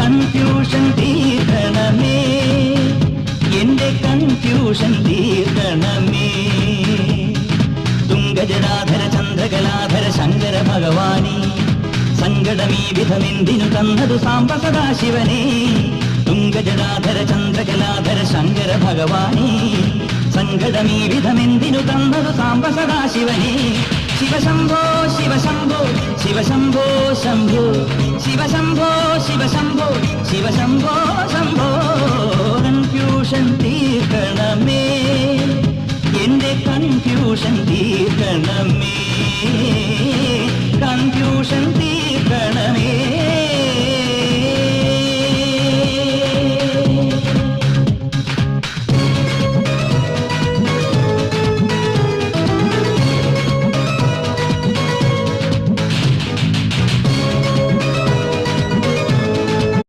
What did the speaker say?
Confusion തീർക്കണമേ, എന്റെ confusion തീർക്കണമേ. തുംഗജടാധര ചന്ദ്രകലാധര ശങ്കര ഭഗവാനേ, സങ്കടമീ വിധമെന്തിനു തന്നതു സാംബ സദാശിവനേ. തുംഗജടാധര ചന്ദ്രകലാധര ശങ്കര ഭഗവാനേ, സങ്കടമീ വിധമെന്തിനു തന്നതു സാംബ സദാശിവനേ. ശിവശംഭോ ശിവശംഭോ ശിവശംഭോ ശംഭോ ശിവശംഭോ ശിവശംഭോ ശിവശംഭോ ശംഭോ. കൺഫ്യൂഷൻ തീർക്കണമേ, എന്റെ കൺഫ്യൂഷൻ തീർക്കണമേ, കൺഫ്യൂഷൻ